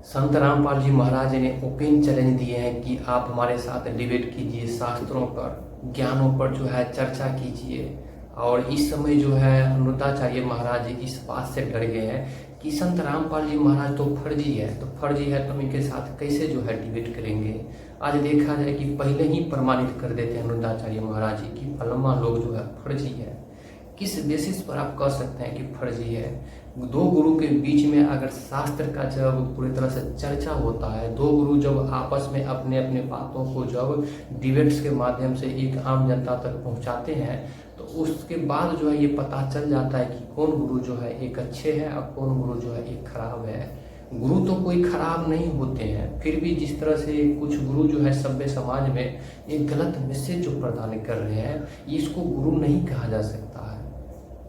संत रामपाल जी महाराज ने open challenge दिए हैं कि आप हमारे साथ डिबेट कीजिए, शास्त्रों पर, ज्ञानों पर जो है चर्चा कीजिए। और इस समय जो है अनिरुद्धाचार्य महाराज जी इस बात से डर गए हैं कि संत रामपाल जी महाराज तो फर्जी है, तो हम इनके साथ कैसे जो है डिबेट करेंगे। आज देखा जाए कि पहले ही प्रमाणित कर देते हैं अनिरुद्धाचार्य महाराज जी की फलाना लोग जो है फर्जी है। किस बेसिस पर आप कह सकते हैं कि फर्जी है? दो गुरु के बीच में अगर शास्त्र का जब पूरी तरह से चर्चा होता है, दो गुरु जब आपस में अपने अपने बातों को जब डिबेट्स के माध्यम से एक आम जनता तक पहुंचाते हैं, तो उसके बाद जो है ये पता चल जाता है कि कौन गुरु जो है एक अच्छे हैं और कौन गुरु जो है एक खराब है। गुरु तो कोई खराब नहीं होते हैं, फिर भी जिस तरह से कुछ गुरु जो है सभ्य समाज में एक गलत मैसेज जो प्रदान कर रहे हैं, इसको गुरु नहीं कहा जा सकता है।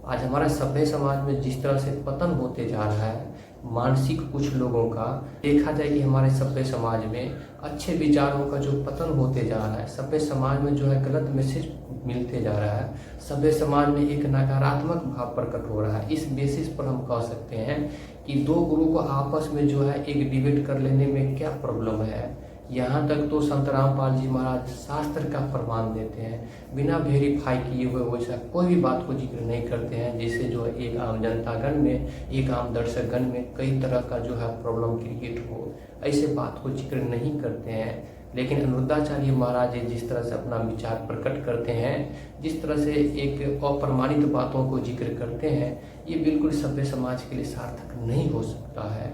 आज हमारा सभ्य समाज में जिस तरह से पतन होते जा रहा है मानसिक कुछ लोगों का, देखा जाए कि हमारे सभ्य समाज में अच्छे विचारों का जो पतन होते जा रहा है, सभ्य समाज में जो है गलत मैसेज मिलते जा रहा है, सभ्य समाज में एक नकारात्मक भाव प्रकट हो रहा है। इस बेसिस पर हम कह सकते हैं कि दो गुरु को आपस में जो है एक डिबेट कर लेने में क्या प्रॉब्लम है। यहाँ तक तो संत रामपाल जी महाराज शास्त्र का प्रमाण देते हैं, बिना वेरीफाई किए हुए वैसा कोई भी बात को जिक्र नहीं करते हैं, जिससे जो है एक आम जनतागण में, एक आम दर्शकगण में कई तरह का जो है प्रॉब्लम क्रिएट हो, ऐसे बात को जिक्र नहीं करते हैं। लेकिन अनिरुद्धाचार्य महाराज जिस तरह से अपना विचार प्रकट करते हैं, जिस तरह से एक अप्रमाणित बातों को जिक्र करते हैं, ये बिल्कुल सभ्य समाज के लिए सार्थक नहीं हो सकता है।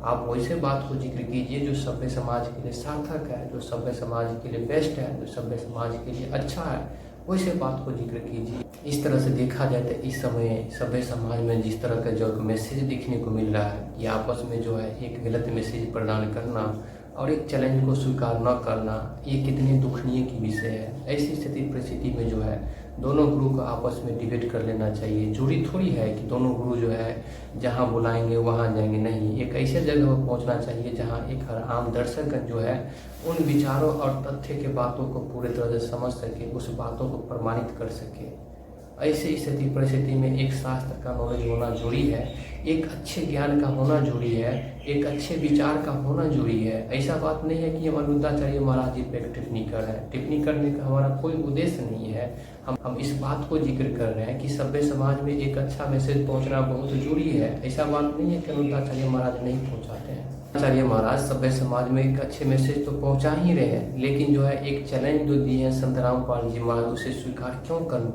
आप वैसे बात को जिक्र कीजिए जो सभ्य समाज के लिए सार्थक है, जो सभ्य समाज के लिए बेस्ट है, जो सभ्य समाज के लिए अच्छा है, वैसे बात को जिक्र कीजिए। इस तरह से देखा जाए तो इस समय सभ्य समाज में जिस तरह का जो मैसेज देखने को मिल रहा है कि आपस में जो है एक गलत मैसेज प्रदान करना और एक चैलेंज को स्वीकार न करना, ये कितने दुखनीय की विषय है। ऐसी स्थिति परिस्थिति में जो है दोनों गुरु को आपस में डिबेट कर लेना चाहिए। जरूरी थोड़ी है कि दोनों गुरु जो है जहाँ बुलाएंगे वहाँ जाएंगे, नहीं, एक ऐसे जगह पर पहुँचना चाहिए जहाँ एक हर आम दर्शकगण जो है उन विचारों और तथ्य के बातों को पूरी तरह से समझ सके, उस बातों को प्रमाणित कर सके। ऐसी स्थिति परिस्थिति में एक शास्त्र का नॉलेज होना जरूरी है, एक अच्छे ज्ञान का होना जरूरी है, एक अच्छे विचार का होना जरूरी है। ऐसा बात नहीं है कि हम अनिरुद्धाचार्य महाराज जी पे टिप्पणी कर रहे हैं, टिप्पणी करने का हमारा कोई उद्देश्य नहीं है। हम इस बात को जिक्र कर रहे हैं कि सभ्य समाज में एक अच्छा मैसेज पहुंचना बहुत जरूरी है। ऐसा बात नहीं है कि अनिरुद्धाचार्य महाराज नहीं पहुंचाते हैं। आचार्य महाराज सभ्य समाज में एक अच्छे मैसेज तो पहुंचा ही रहे हैं, लेकिन जो है एक चैलेंज जो दिए हैं संत रामपाल जी महाराज, उसे स्वीकार क्यों कर।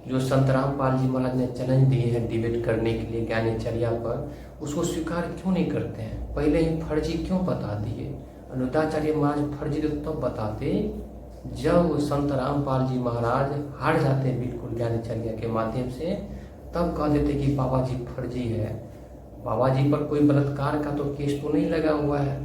जो संत रामपाल जी महाराज ने चैलेंज दिए हैं डिबेट करने के लिए ज्ञानचर्या पर, उसको स्वीकार क्यों नहीं करते हैं? पहले ही फर्जी क्यों बता दिए? अनिरुद्धाचार्य महाराज फर्जी तो तब बताते जब संत रामपाल जी महाराज हार जाते बिल्कुल ज्ञानचर्या के माध्यम से, तब कह देते कि बाबा जी फर्जी है। बाबा जी पर कोई बलात्कार का तो केस तो नहीं लगा हुआ है,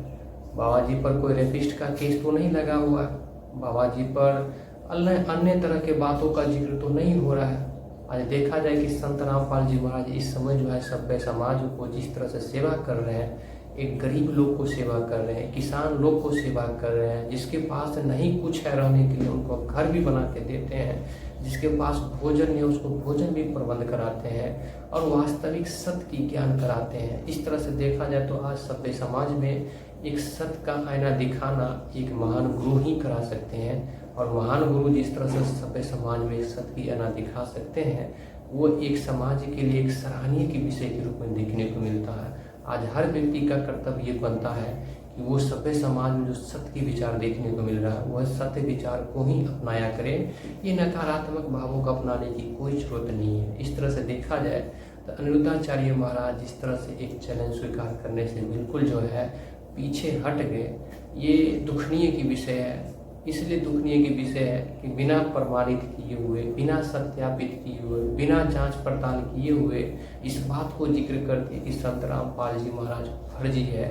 बाबा जी पर कोई रेपिस्ट का केस तो नहीं लगा हुआ है, बाबा जी पर अन्य तरह के बातों का जिक्र तो नहीं हो रहा है। आज देखा जाए कि संत रामपाल जी महाराज इस समय जो है सभ्य समाज को जिस तरह से सेवा कर रहे हैं, एक गरीब लोग को सेवा कर रहे हैं, किसान लोग को सेवा कर रहे हैं, जिसके पास नहीं कुछ है रहने के लिए उनको घर भी बना के देते हैं, जिसके पास भोजन है उसको भोजन भी प्रबंध कराते हैं और वास्तविक सत्य की ज्ञान कराते हैं। इस तरह से देखा जाए तो आज सभ्य समाज में एक सत्य का आईना दिखाना एक महान गुरु ही करा सकते हैं। और महान गुरु जिस तरह से सभ्य समाज में एक सत्य की आईना दिखा सकते हैं, वो एक समाज के लिए एक सराहनीय के विषय के रूप में देखने को मिलता है। आज हर व्यक्ति का कर्तव्य ये बनता है कि वो सभ्य समाज में जो सत्य के विचार देखने को मिल रहा है वह सत्य विचार को ही अपनाया करे। ये नकारात्मक भावों को अपनाने की कोई जरूरत नहीं है। इस तरह से देखा जाए तो अनिरुद्धाचार्य महाराज जिस तरह से एक चैलेंज स्वीकार करने से बिल्कुल जो है पीछे हट गए, ये दुखनीय की विषय है। इसलिए दुखनीय की विषय है कि बिना प्रमाणित किए हुए, बिना सत्यापित किए हुए, बिना जांच पड़ताल किए हुए इस बात को जिक्र करते कि संत रामपाल जी महाराज फर्जी है।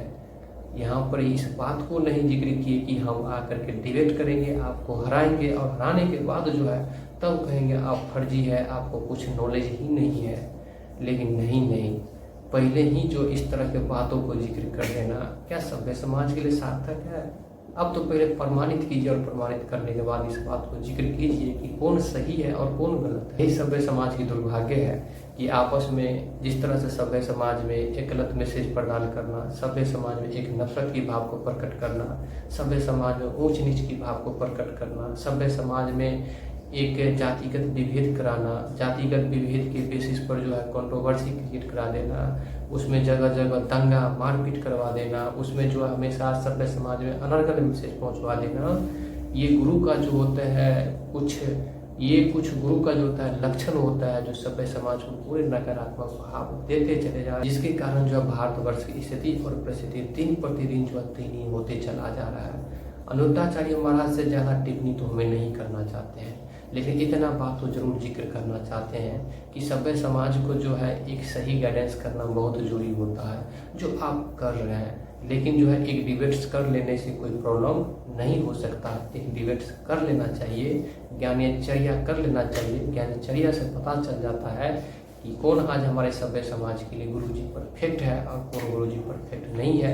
यहाँ पर इस बात को नहीं जिक्र किए कि हम आकर के डिबेट करेंगे, आपको हराएंगे और हराने के बाद जो है तब कहेंगे आप फर्जी है, आपको कुछ नॉलेज ही नहीं है। लेकिन नहीं, पहले ही जो इस तरह के बातों को जिक्र कर देना क्या सभ्य समाज के लिए सार्थक है? अब तो पहले प्रमाणित कीजिए और प्रमाणित करने के बाद इस बात को जिक्र कीजिए कि कौन सही है और कौन गलत है। यही सभ्य समाज की दुर्भाग्य है कि आपस में जिस तरह से सभ्य समाज में एक गलत मैसेज प्रदान करना, सभ्य समाज में एक नफरत की भाव को प्रकट करना, सभ्य समाज में ऊंच नीच की भाव को प्रकट करना, सभ्य समाज में एक जातिगत विभेद कराना, जातिगत विभेद के बेसिस पर जो है कंट्रोवर्सी क्रिएट करा देना, उसमें जगह जगह दंगा मारपीट करवा देना, उसमें जो है हमेशा सभ्य समाज में अनर्गल मैसेज पहुंचवा देना, ये गुरु का जो होता है कुछ गुरु का जो होता है लक्षण होता है, जो सभ्य समाज को पूरे नकारात्मक भाव देते चले जा रहे हैं, जिसके कारण जो है भारतवर्ष की स्थिति और परिस्थिति दिन प्रतिदिन जो है दयनीय होते चला जा रहा है। अनिरुद्धाचार्य महाराज से ज़्यादा टिप्पणी तो हमें नहीं करना चाहते हैं, लेकिन इतना बात तो जरूर जिक्र करना चाहते हैं कि सभ्य समाज को जो है एक सही गाइडेंस करना बहुत जरूरी होता है, जो आप कर रहे हैं। लेकिन जो है एक डिबेट्स कर लेने से कोई प्रॉब्लम नहीं हो सकता, एक डिबेट्स कर लेना चाहिए, ज्ञानचर्या कर लेना चाहिए। ज्ञानचर्या से पता चल जाता है कि कौन आज हमारे सभ्य समाज के लिए गुरुजी परफेक्ट है और कौन गुरुजी परफेक्ट नहीं है।